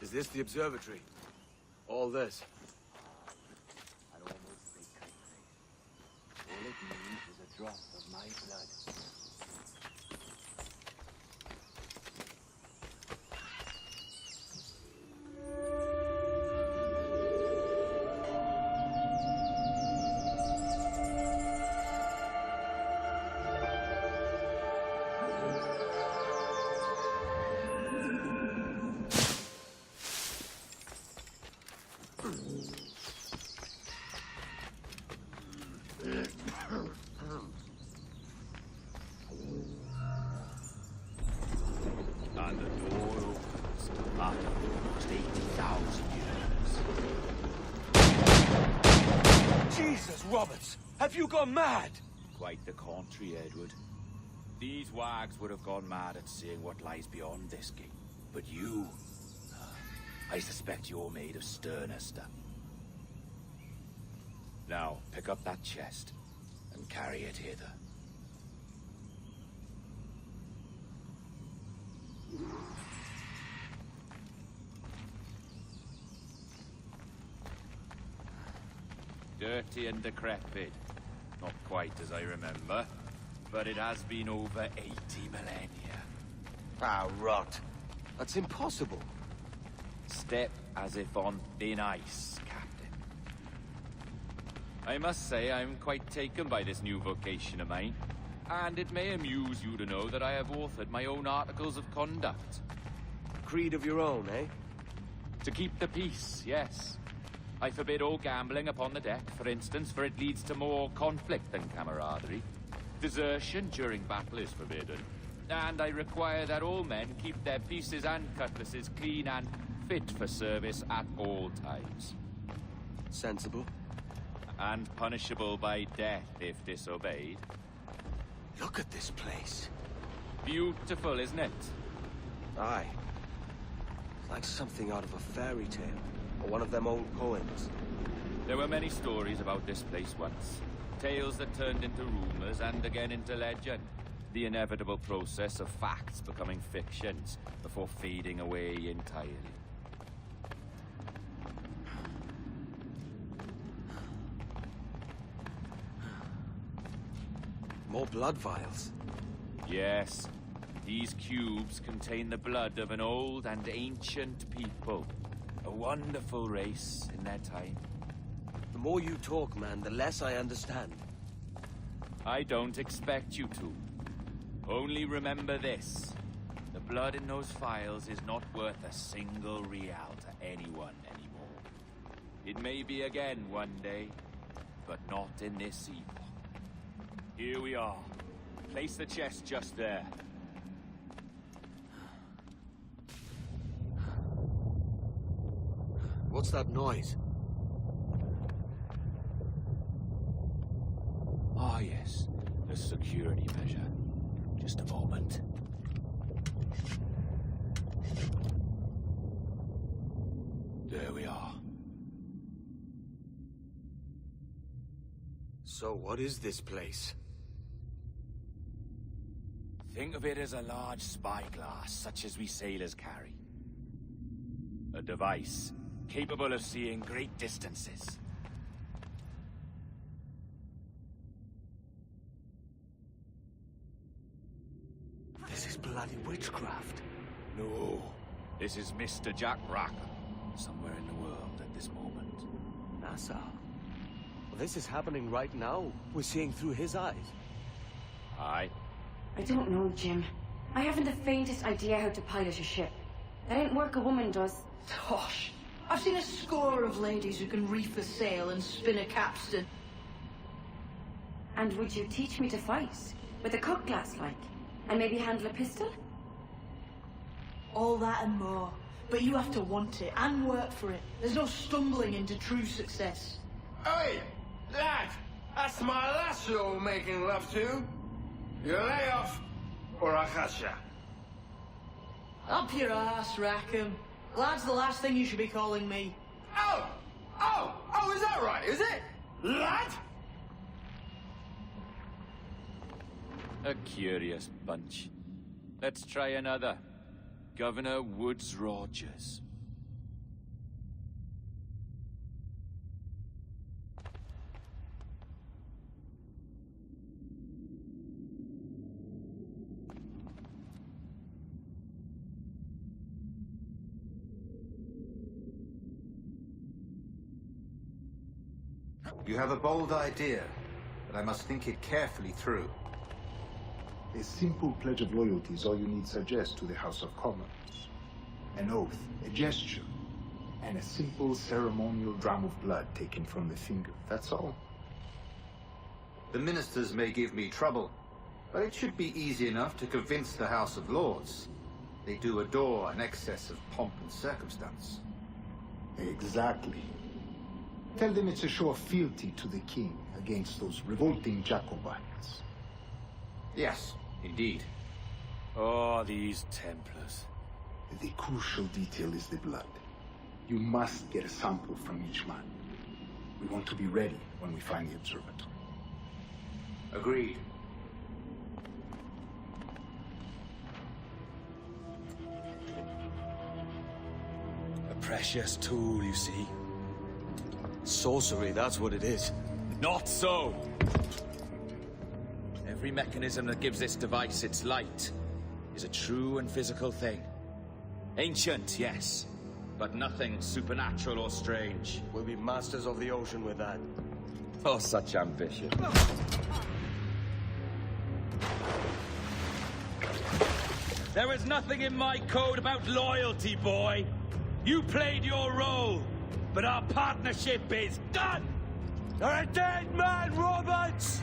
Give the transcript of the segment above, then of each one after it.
Is this the observatory? All this? I'd almost say kite. All it means is a drop of my blood. And the door opens after almost 80,000 years. Jesus, Roberts! Have you gone mad? Quite the contrary, Edward. These wags would have gone mad at seeing what lies beyond this gate. But you... I suspect you're made of sterner stuff. Now, pick up that chest and carry it hither. Dirty and decrepit. Not quite as I remember, but it has been over 80 millennia. Ah, rot. That's impossible. Step as if on thin ice, Captain. I must say I'm quite taken by this new vocation of mine, and it may amuse you to know that I have authored my own articles of conduct. Creed of your own, eh? To keep the peace, yes. I forbid all gambling upon the deck, for instance, for it leads to more conflict than camaraderie. Desertion during battle is forbidden. And I require that all men keep their pieces and cutlasses clean and fit for service at all times, Sensible. and punishable by death if disobeyed. Look at this place. Beautiful, isn't it? Aye. It's like something out of a fairy tale, or one of them old poems. There were many stories about this place once. Tales that turned into rumors and again into legend. The inevitable process of facts becoming fictions before fading away entirely. More blood vials. Yes, these cubes contain the blood of an old and ancient people. A wonderful race in their time. The more you talk, man, the less I understand. I don't expect you to. Only remember this. The blood in those files is not worth a single real to anyone anymore. It may be again one day, but not in this epoch. Here we are. Place the chest just there. What's that noise? Ah, yes. The security measure. Just a moment. There we are. So what is this place? Think of it as a large spyglass, such as we sailors carry. A device capable of seeing great distances. This is bloody witchcraft. No, this is Mr. Jack Rackham, somewhere in the world at this moment. NASA. Well, this is happening right now. We're seeing through his eyes. Aye. I don't know, Jim. I haven't the faintest idea how to pilot a ship. That ain't work a woman does. Tosh. I've seen a score of ladies who can reef a sail and spin a capstan. And would you teach me to fight? With a cutlass, like? And maybe handle a pistol? All that and more. But you have to want it and work for it. There's no stumbling into true success. Hey, lad, that's my lass you're making love to. You lay off, or I catch ya. Up your ass, Rackham. Lad's the last thing you should be calling me. Oh, is that right, is it? Lad? A curious bunch. Let's try another. Governor Woods Rogers. You have a bold idea, but I must think it carefully through. A simple pledge of loyalty is all you need suggest to the House of Commons. An oath, a gesture, and a simple ceremonial dram of blood taken from the finger. That's all. The ministers may give me trouble, but it should be easy enough to convince the House of Lords. They do adore an excess of pomp and circumstance. Exactly. Tell them it's a show of fealty to the king against those revolting Jacobites. Yes, indeed. Oh, these Templars. The crucial detail is the blood. You must get a sample from each man. We want to be ready when we find the observatory. Agreed. A precious tool, you see. Sorcery, that's what it is. Not so! Every mechanism that gives this device its light is a true and physical thing. Ancient, yes, but nothing supernatural or strange. We'll be masters of the ocean with that. Oh, such ambition. There is nothing in my code about loyalty, boy. You played your role, but our partnership is done! You're a dead man, Roberts!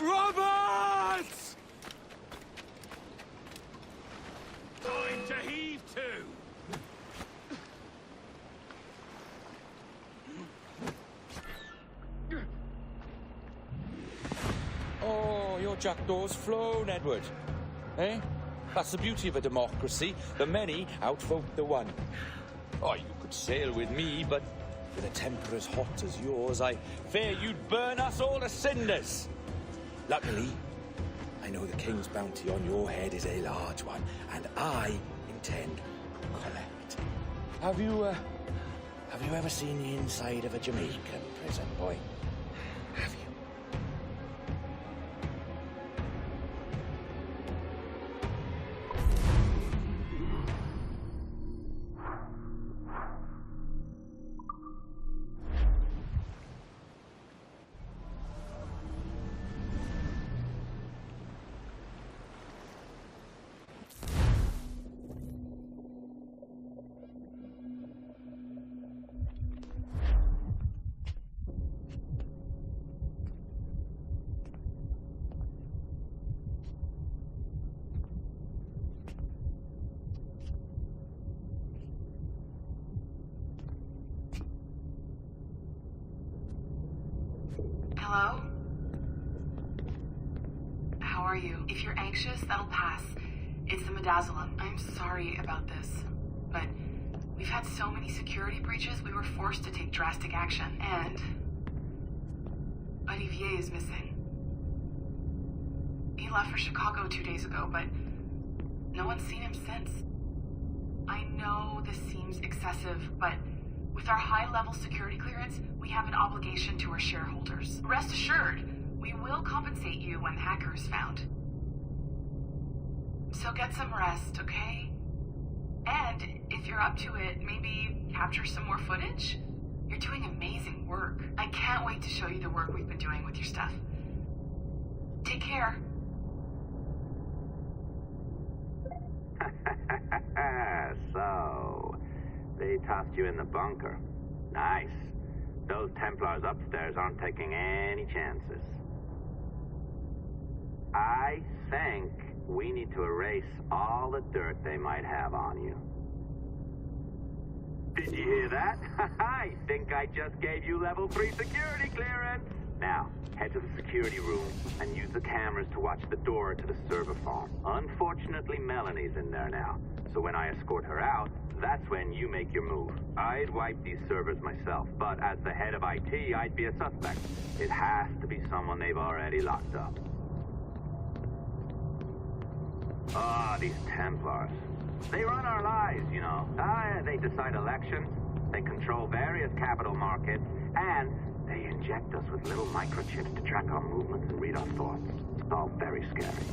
Roberts! Time to heave to! Oh, your jackdaw's flown, Edward. Eh? That's the beauty of a democracy. The many outvote the one. Oh, you could sail with me, but with a temper as hot as yours, I fear you'd burn us all to cinders. Luckily, I know the king's bounty on your head is a large one, and I intend to collect. Have you ever seen the inside of a Jamaican prison, boy? Have you? Hello? How are you? If you're anxious, that'll pass. It's the midazolam. I'm sorry about this, but we've had so many security breaches, we were forced to take drastic action, and Olivier is missing. He left for Chicago 2 days ago, but no one's seen him since. I know this seems excessive, but with our high-level security clearance, we have an obligation to our shareholders. Rest assured, we will compensate you when the hacker is found. So get some rest, okay? And if you're up to it, maybe capture some more footage? You're doing amazing work. I can't wait to show you the work we've been doing with your stuff. Take care. So, they tossed you in the bunker. Nice. Those Templars upstairs aren't taking any chances. I think we need to erase all the dirt they might have on you. Did you hear that? I think I just gave you level 3 security clearance. Now, head to the security room and use the cameras to watch the door to the server farm. Unfortunately, Melanie's in there now, so when I escort her out, that's when you make your move. I'd wipe these servers myself, but as the head of IT, I'd be a suspect. It has to be someone they've already locked up. Ah, these Templars. They run our lives, you know. They decide elections, they control various capital markets, and they inject us with little microchips to track our movements and read our thoughts. It's all very scary.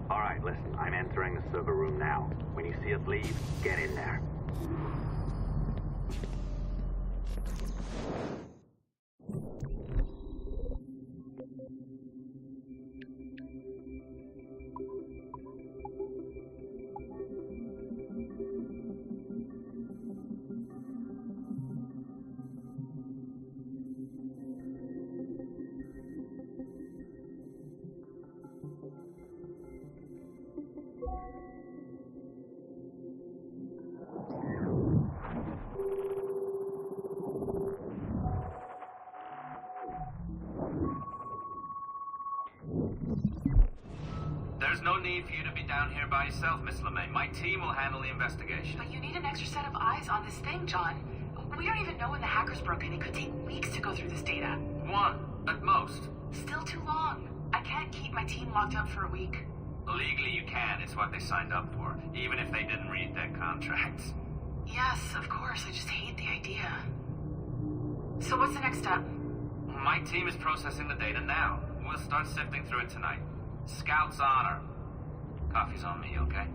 All right, listen, I'm entering the server room now. When you see us leave, get in there. There's no need for you to be down here by yourself, Miss LeMay. My team will handle the investigation. But you need an extra set of eyes on this thing, John. We don't even know when the hackers broke in. It could take weeks to go through this data. 1, at most. Still too long. I can't keep my team locked up for a week. Legally you can. It's what they signed up for, even if they didn't read their contracts. Yes, of course. I just hate the idea. So what's the next step? My team is processing the data now. We'll start sifting through it tonight. Scout's honor. Coffee's on me, okay?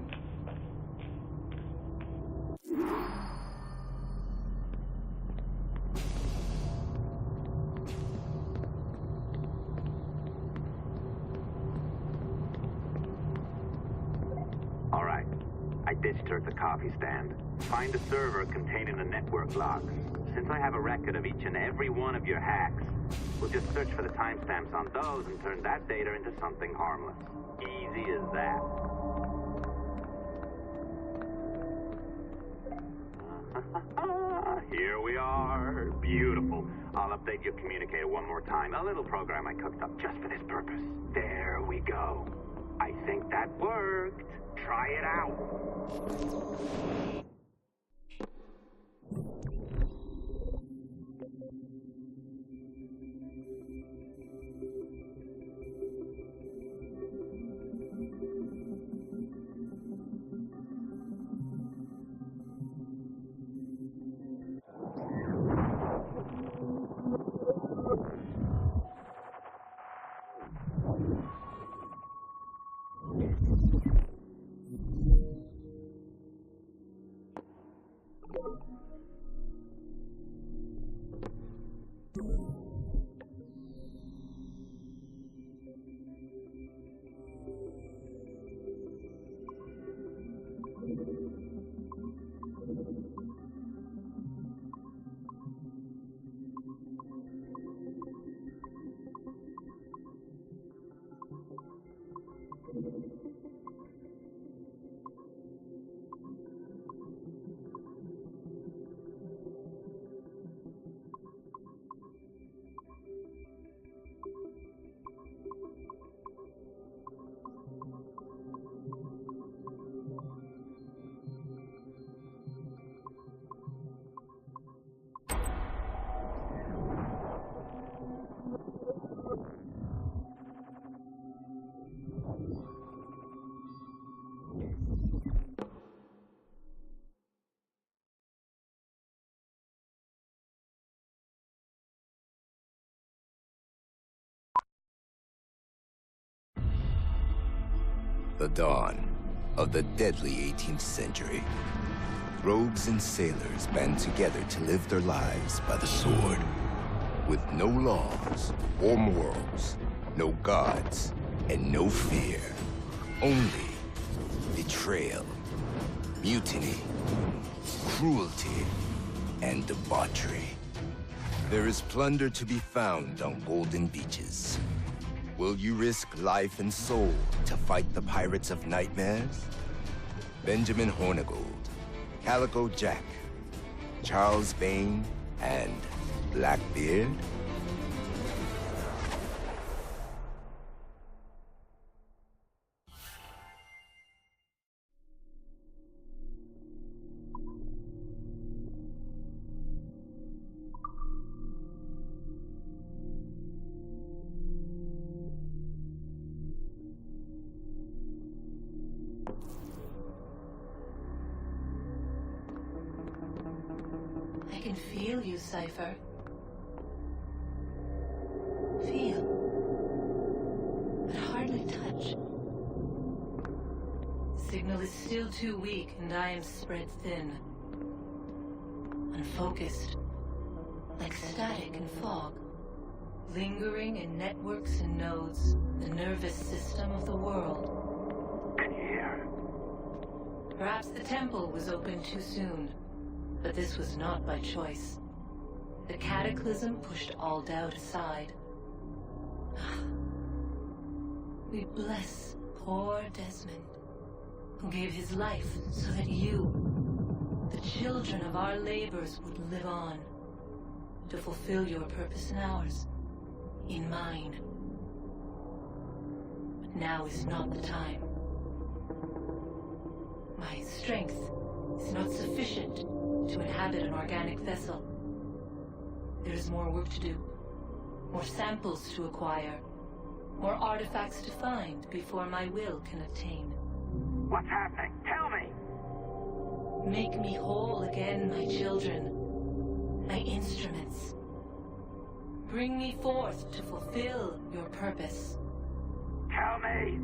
All right. I ditched her at the coffee stand. Find a server containing the network logs. Since I have a record of each and every one of your hacks, we'll just search for the timestamps on those and turn that data into something harmless. Easy as that. Here we are. Beautiful. I'll update your communicator one more time. A little program I cooked up just for this purpose. There we go. I think that worked. Try it out. The dawn of the deadly 18th century. Rogues and sailors band together to live their lives by the sword. With no laws or morals, no gods, and no fear. Only betrayal, mutiny, cruelty, and debauchery. There is plunder to be found on golden beaches. Will you risk life and soul to fight the pirates of nightmares? Benjamin Hornigold, Calico Jack, Charles Bane, and Blackbeard? I can feel you, Cypher. Feel. But hardly touch. Signal is still too weak, and I am spread thin. Unfocused. Like static and fog. Lingering in networks and nodes, the nervous system of the world. Can you hear? Perhaps the temple was opened too soon. But this was not by choice. The cataclysm pushed all doubt aside. We bless poor Desmond, who gave his life so that you, the children of our labors, would live on, to fulfill your purpose in ours, in mine. But now is not the time. My strength is not sufficient to inhabit an organic vessel. There is more work to do, more samples to acquire, more artifacts to find before my will can obtain. What's happening? Tell me! Make me whole again, my children, my instruments. Bring me forth to fulfill your purpose. Tell me!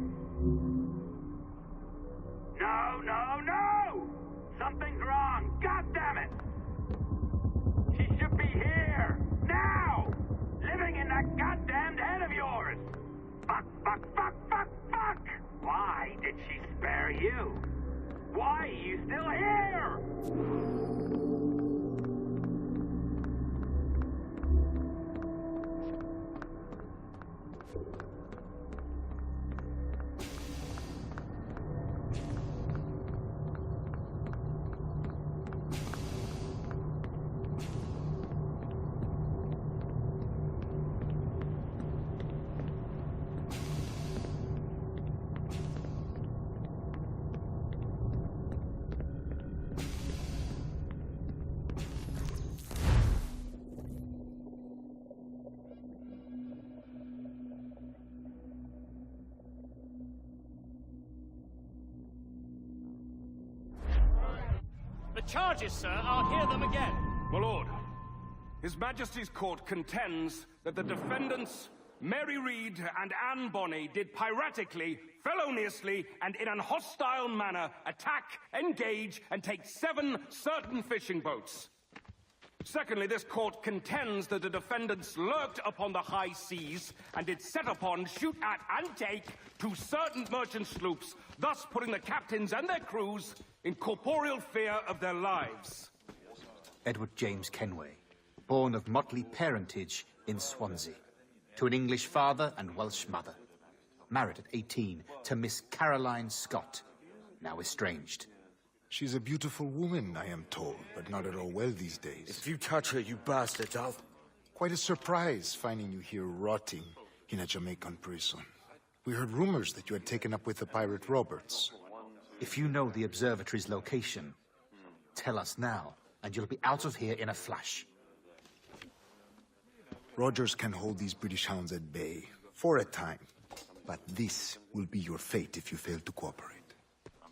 No, no, no! Something's wrong! God damn it! She should be here! Now! Living in that goddamned head of yours! Fuck, fuck, fuck, fuck, fuck! Why did she spare you? Why are you still here? The charges, sir. I'll hear them again. My lord, His Majesty's court contends that the defendants, Mary Reed and Anne Bonny, did piratically, feloniously, and in an hostile manner attack, engage, and take 7 certain fishing boats. Secondly, this court contends that the defendants lurked upon the high seas and did set upon, shoot at, and take 2 certain merchant sloops, thus putting the captains and their crews in corporeal fear of their lives. Edward James Kenway, born of motley parentage in Swansea, to an English father and Welsh mother. Married at 18 to Miss Caroline Scott, now estranged. She's a beautiful woman, I am told, but not at all well these days. If you touch her, you bastard, I'll... Quite a surprise finding you here rotting in a Jamaican prison. We heard rumors that you had taken up with the pirate Roberts. If you know the observatory's location, tell us now, and you'll be out of here in a flash. Rogers can hold these British hounds at bay, for a time. But this will be your fate if you fail to cooperate.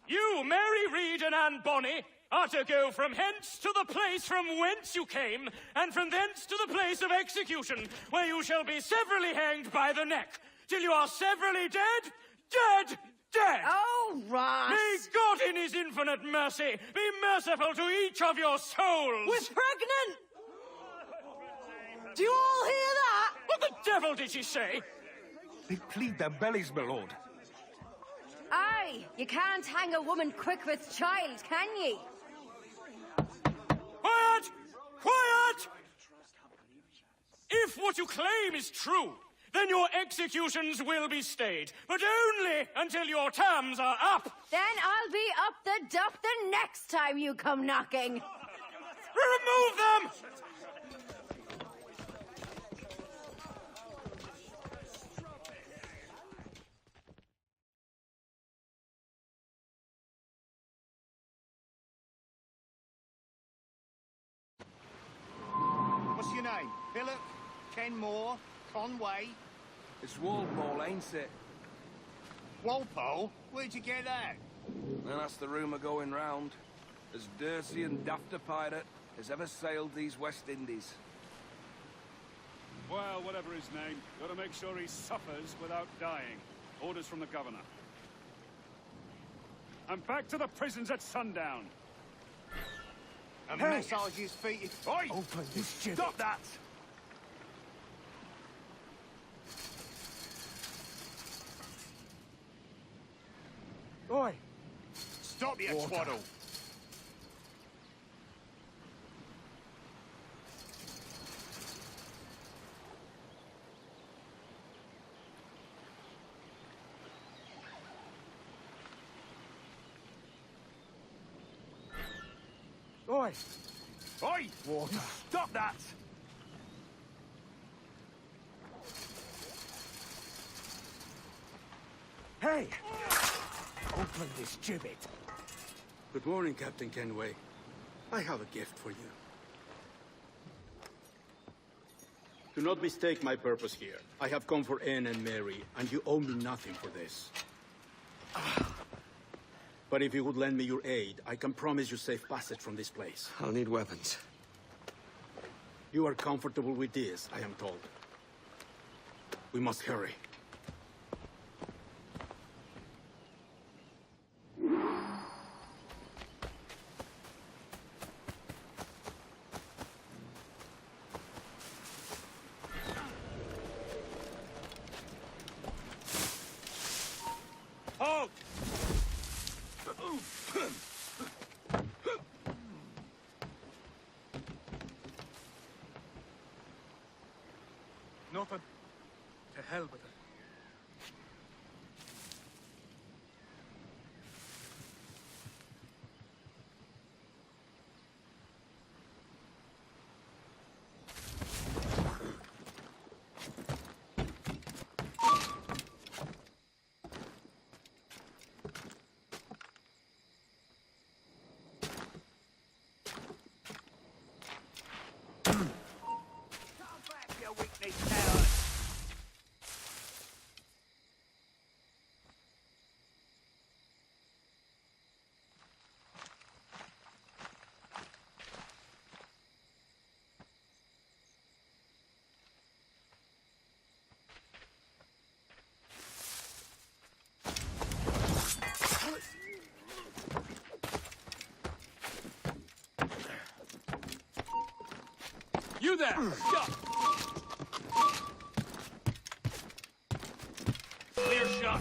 You, Mary Reed and Anne Bonny, are to go from hence to the place from whence you came, and from thence to the place of execution, where you shall be severally hanged by the neck, till you are severally dead, dead, dead! Oh, Ross! May God in his infinite mercy be merciful to each of your souls! We're pregnant! Do you all hear that? What the devil did she say? They plead their bellies, my lord. Aye, you can't hang a woman quick with child, can ye? Quiet! Quiet! If what you claim is true, then your executions will be stayed, but only until your terms are up. Then I'll be up the dup the next time you come knocking. Remove them! What's your name? Philip? Kenmore? Conway? It's Walpole, ain't it? Walpole? Where'd you get that? Well, that's the rumour going round. As dirty and daft a pirate as ever sailed these West Indies. Well, whatever his name, gotta make sure he suffers without dying. Orders from the governor. And back to the prisons at sundown. And massage his feet. Oi! Open this gibbet. Stop that! Oi! Stop your twaddle. Oi! Oi! Water. Stop that! Hey! Open this gibbet. Good morning, Captain Kenway. I have a gift for you. Do not mistake my purpose here. I have come for Anne and Mary, and you owe me nothing for this. But if you would lend me your aid, I can promise you safe passage from this place. I'll need weapons. You are comfortable with this, I am told. We must hurry. Halt! You there! Stop! Clear shot.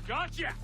Gotcha!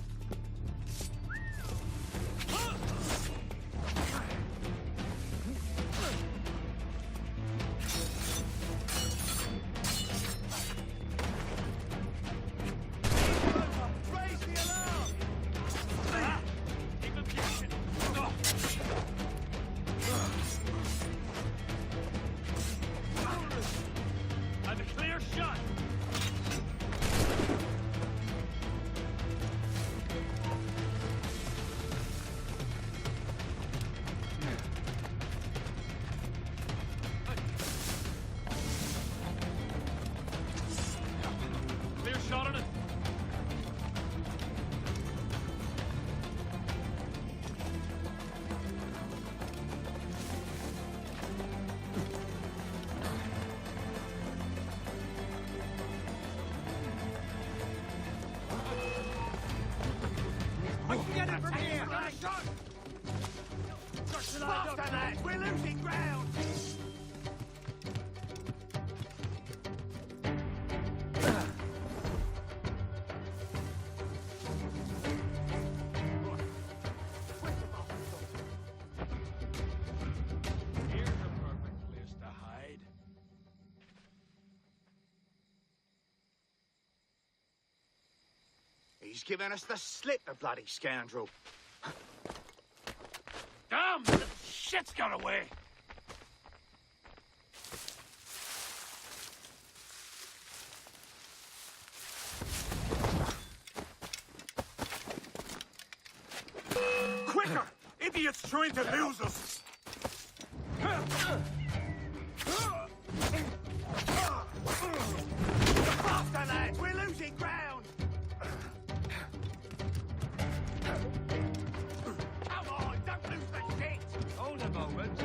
We're losing ground! Here's a perfect place to hide. He's giving us the slip, the bloody scoundrel. Damn! The shit's got away! Quicker! Idiot's trying to lose us! Faster, lads! We're losing ground! Come on, don't lose the shit! Hold a moment.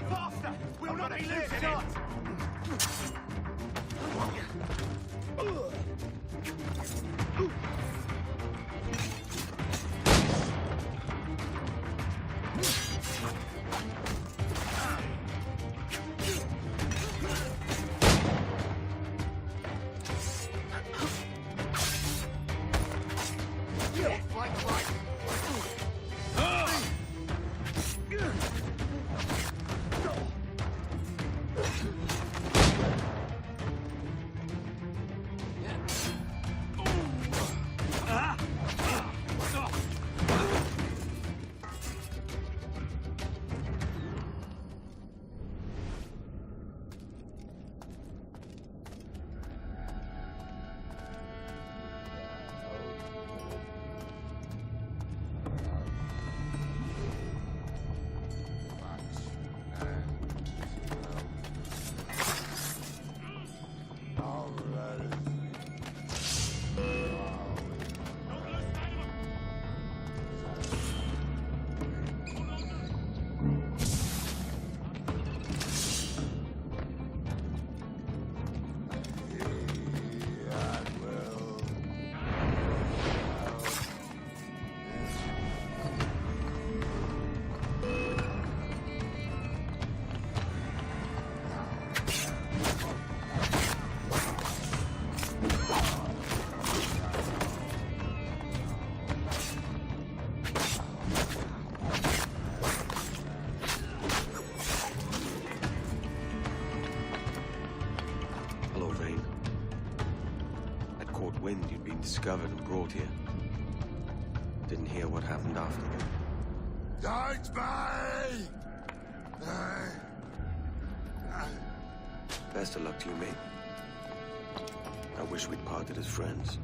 Faster! We'll not be losing it! Wind you'd been discovered and brought here. Didn't hear what happened afterward. Don't me! Best of luck to you, mate. I wish we'd parted as friends.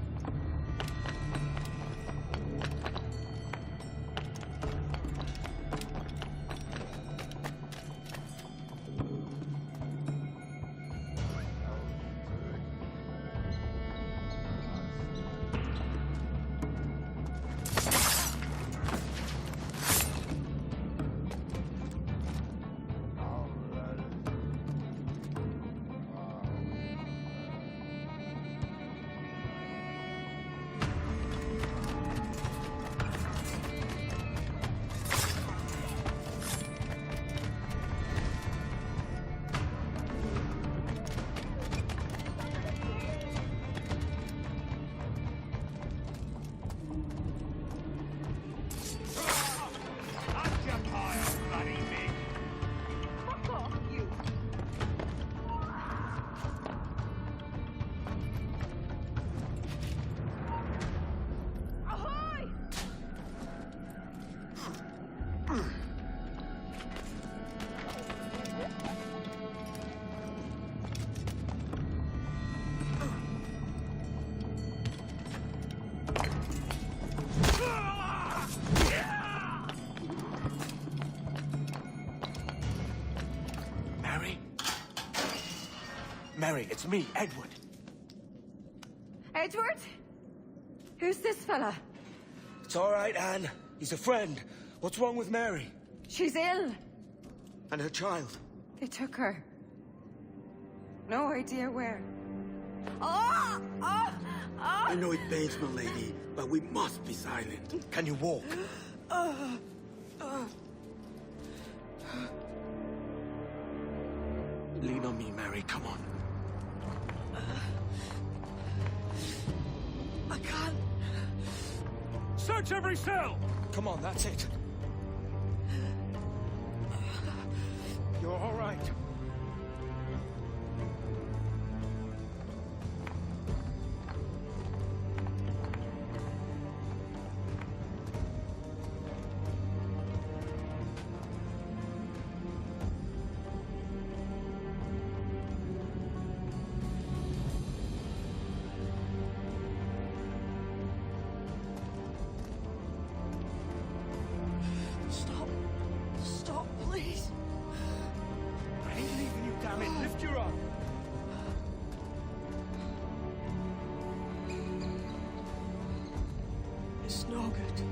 Mary, it's me, Edward. Edward? Who's this fella? It's all right, Anne. He's a friend. What's wrong with Mary? She's ill. And her child? They took her. No idea where. Oh! Oh! Oh! I know it pains, my lady, but we must be silent. Can you walk? Lean on me, Mary. Come on. I can't. Search every cell! Come on, that's it. You're all right. Stop, please. I ain't leaving you, damn it. Lift your arm. It's no good.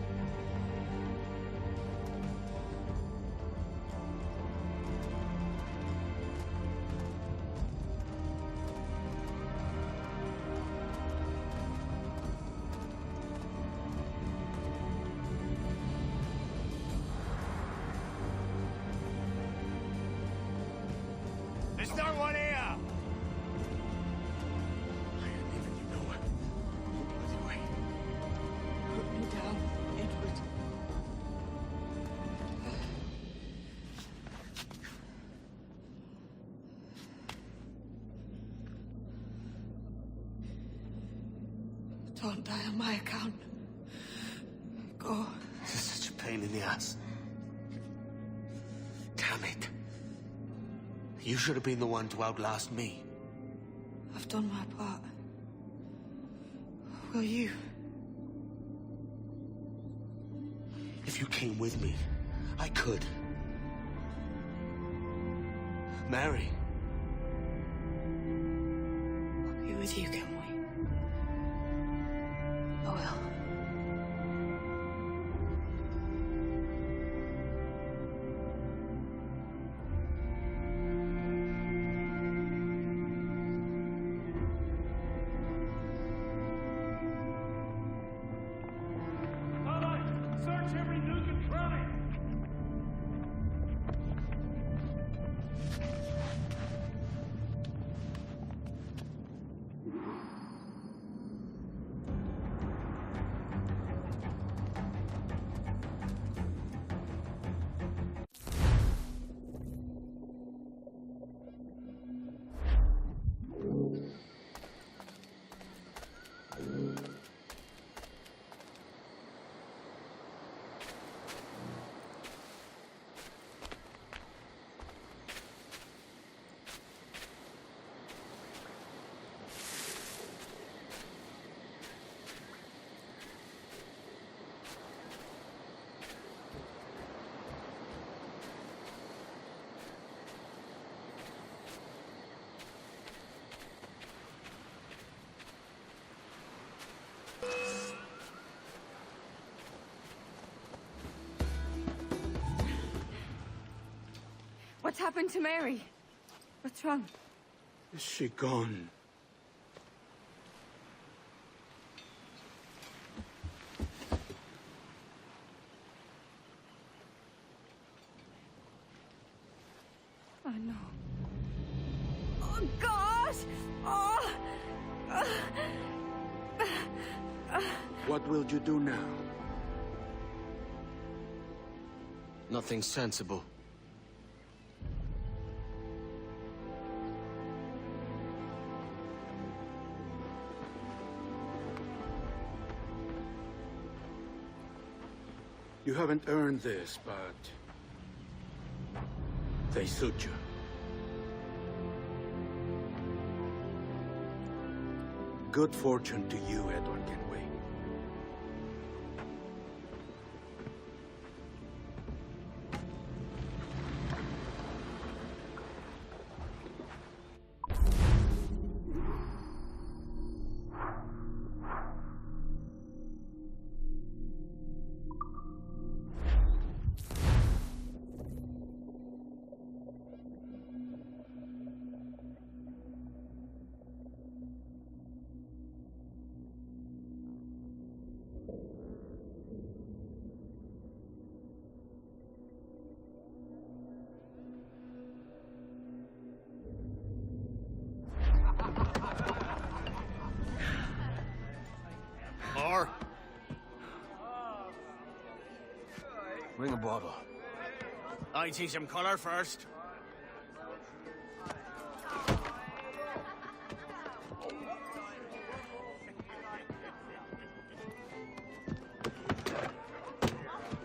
There's no one here. Put me down, Edward. Don't die on my account. Go. This is such a pain in the ass. Damn it. You should have been the one to outlast me. I've done my part. Will you? If you came with me, I could. Mary. I'll be with you, can we? I will. All right, search every nook and cranny! What's happened to Mary? What's wrong? Is she gone? I know. Oh, God! Oh! What will you do now? Nothing sensible. You haven't earned this, but they suit you. Good fortune to you, Edward Kenway. Bring a bottle. I teach him color first.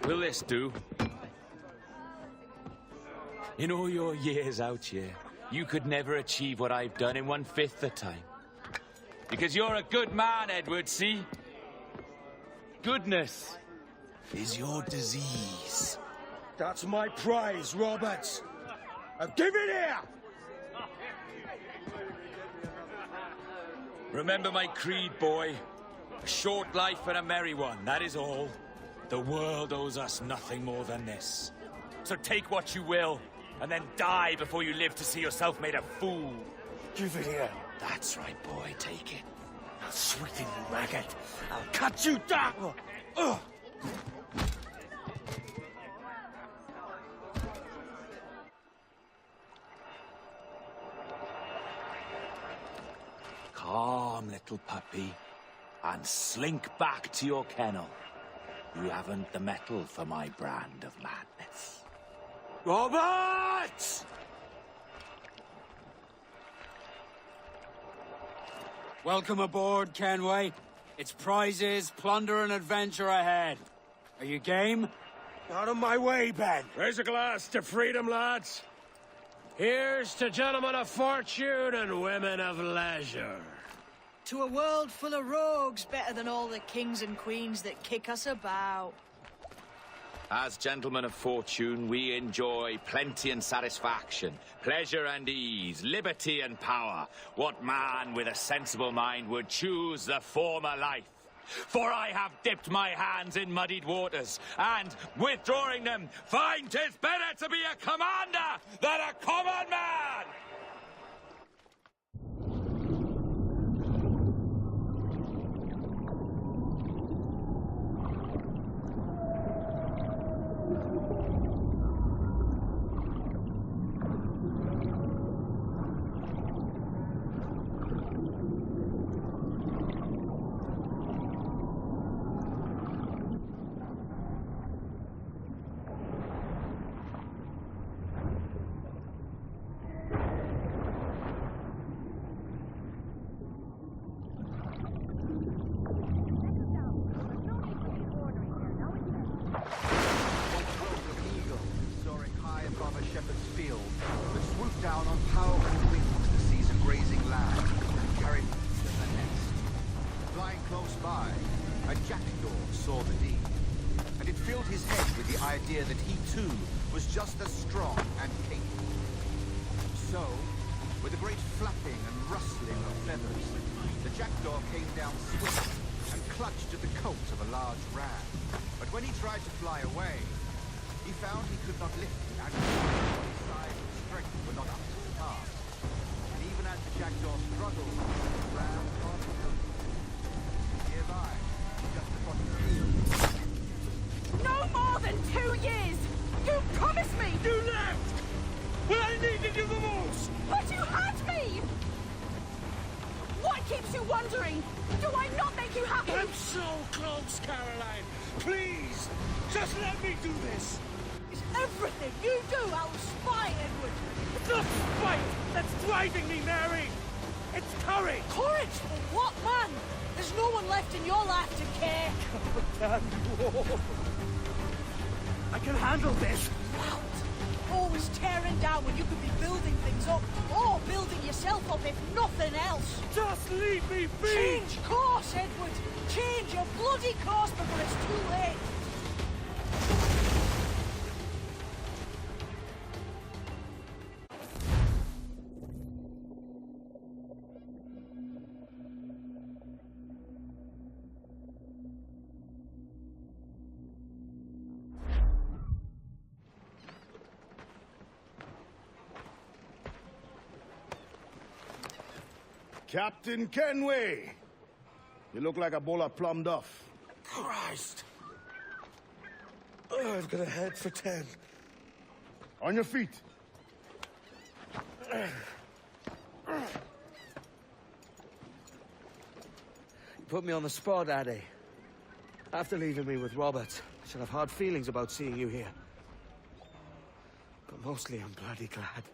Will this do? In all your years out here, you could never achieve what I've done in 1/5 the time. Because you're a good man, Edward, see? Goodness is your disease. That's my prize, Roberts. Now give it here! Remember my creed, boy. A short life and a merry one, that is all. The world owes us nothing more than this. So take what you will, and then die before you live to see yourself made a fool. Give it here. That's right, boy, take it. I'll sweeten you, maggot. I'll cut you down! Calm, little puppy, and slink back to your kennel. You haven't the mettle for my brand of madness. Roberts! Welcome aboard, Kenway. It's prizes, plunder, and adventure ahead. Are you game? Out of my way, Ben. Raise a glass to freedom, lads. Here's to gentlemen of fortune and women of leisure. To a world full of rogues, better than all the kings and queens that kick us about. As gentlemen of fortune, we enjoy plenty and satisfaction, pleasure and ease, liberty and power. What man with a sensible mind would choose the former life? For I have dipped my hands in muddied waters, and, withdrawing them, find 'tis better to be a commander than a common man! That he too was just as strong and capable. So, with a great flapping and rustling of feathers, the jackdaw came down swift and clutched at the coat of a large ram. But when he tried to fly away, he found he could not lift it, and his size and strength were not up to the task. And even as the jackdaw struggled, the ram hardly noticed. Nearby, just across the field, No more than 2 years! You promised me! You left! When I needed you the most! But you had me! What keeps you wondering? Do I not make you happy? I'm so close, Caroline! Please! Just let me do this! It's everything you do out of spite, Edward! It's not spite that's driving me, Mary! It's courage! Courage for what, man? There's no one left in your life to care. Damn you! I can handle this! Loud! Always tearing down when you could be building things up, or building yourself up if nothing else. Just leave me be! Change course, Edward! Change your bloody course before it's too late! Captain Kenway! You look like a bowl of plum duff. Christ! I've got a head for 10. On your feet. You put me on the spot, Addy. After leaving me with Robert. I should have hard feelings about seeing you here. But mostly I'm bloody glad.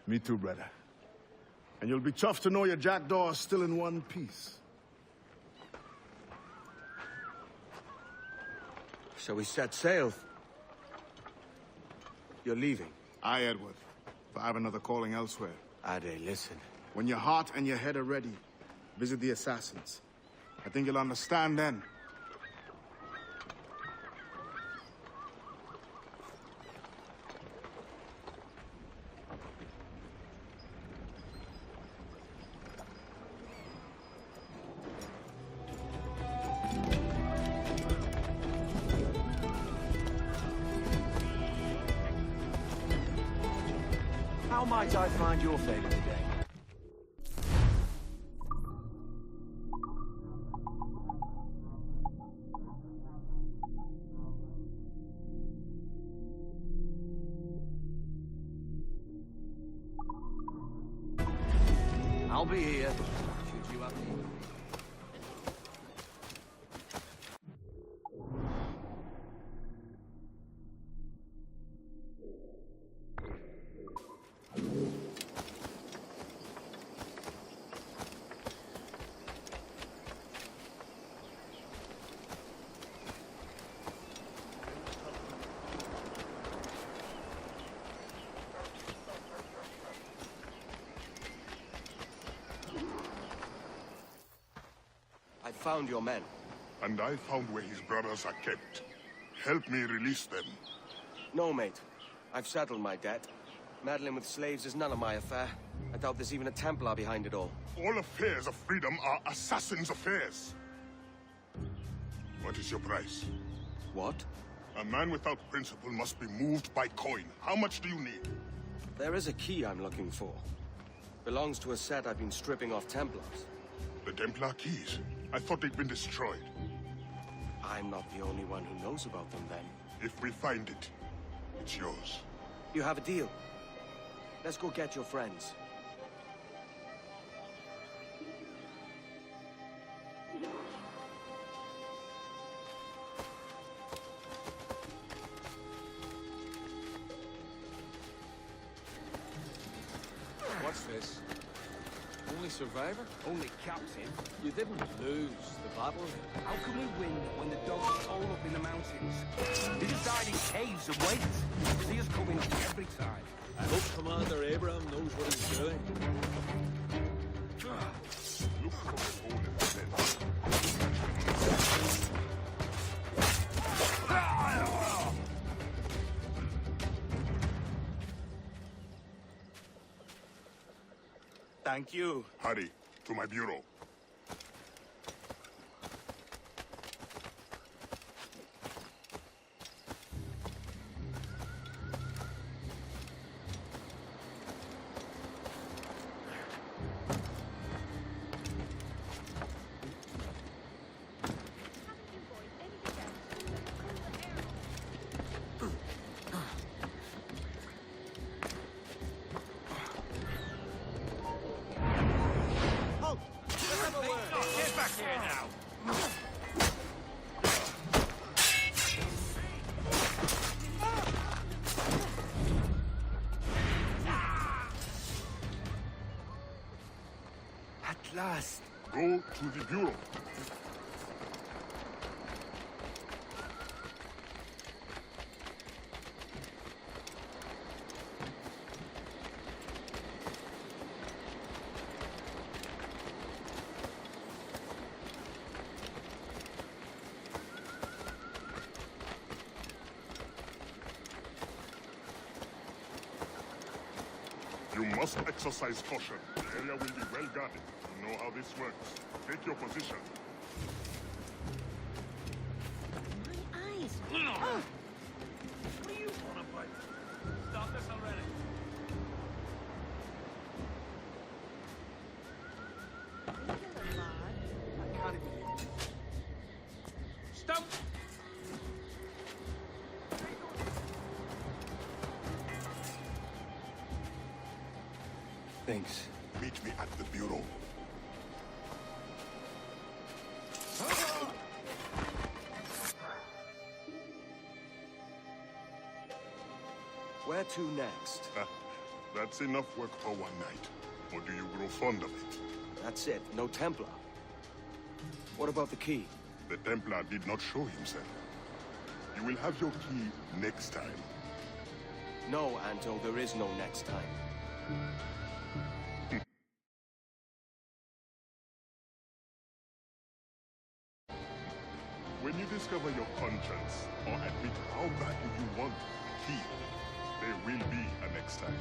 Me too, brother. And you'll be chuffed to know your jackdaw is still in one piece. Shall we set sail? You're leaving? Aye, Edward. But I have another calling elsewhere. Ade, listen. When your heart and your head are ready, visit the assassins. I think you'll understand then. How might I find your favor today? I'll be here, should you have need. I found your men. And I found where his brothers are kept. Help me release them. No, mate. I've settled my debt. Meddling with slaves is none of my affair. I doubt there's even a Templar behind it all. All affairs of freedom are assassins' affairs. What is your price? What? A man without principle must be moved by coin. How much do you need? There is a key I'm looking for. Belongs to a set I've been stripping off Templars. The Templar keys? I thought they'd been destroyed. I'm not the only one who knows about them, then. If we find it, it's yours. You have a deal. Let's go get your friends. What's this? Only survivor? Only captain. You didn't lose the battle. How can we win when the dogs hole up in the mountains? They just hide in caves and wait. See us coming every time. I hope Commander Abraham knows what he's doing. Look for the hole in the fence. Thank you. Hurry, to my bureau. Get back here now! At last. Go to the bureau. You must exercise caution. The area will be well guarded. You know how this works. Take your position. My eyes. Oh. What do you want to bite? Stop this already. I can't even believe it. Stop! Thanks. Meet me at the bureau. Where to next? That's enough work for one night. Or do you grow fond of it? That's it. No Templar. What about the key? The Templar did not show himself. You will have your key next time. No, Anto, there is no next time. When you discover your conscience, or admit how badly you want the key, there will be a next time.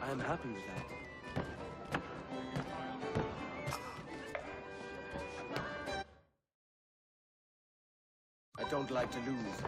I'm happy with that. I don't like to lose.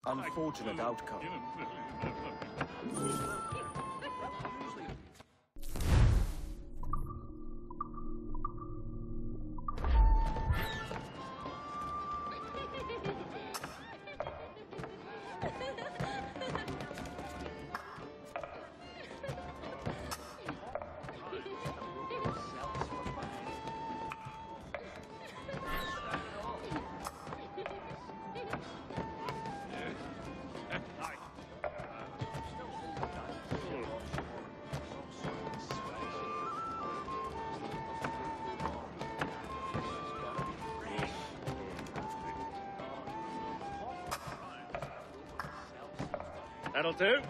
Unfortunate outcome. That'll do.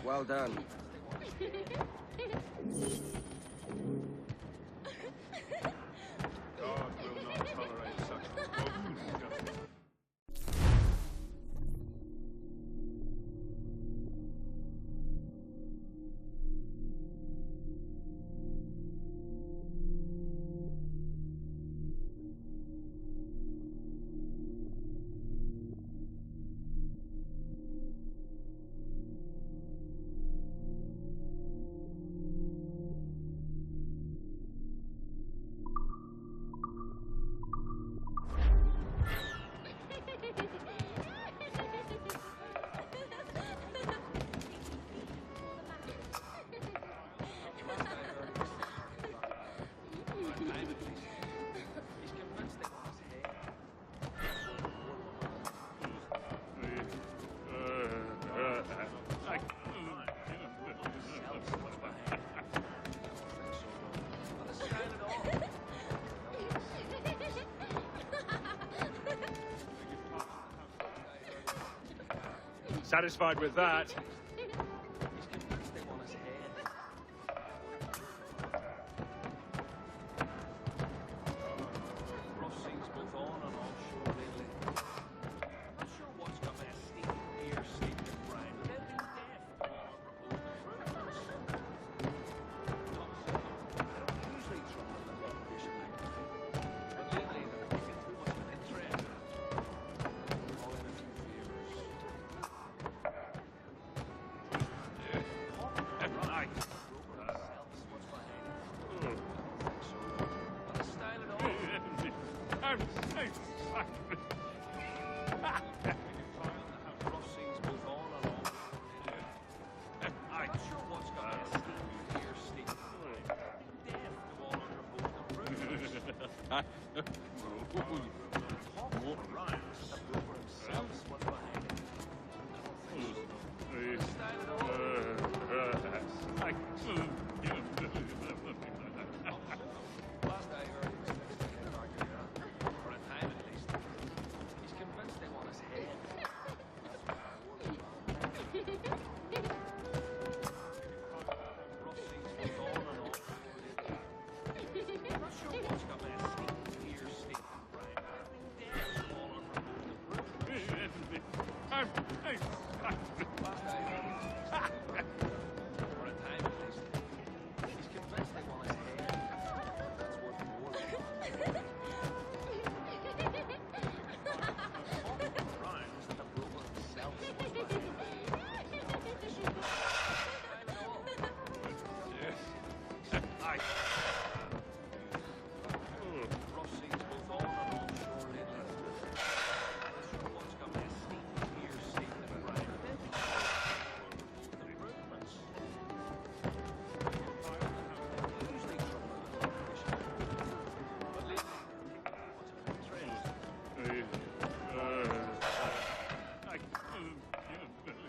Well done. God will not tolerate such bogus justice. Satisfied with that?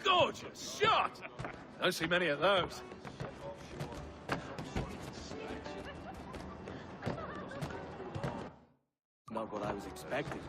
Gorgeous shot! Don't see many of those. Not what I was expecting.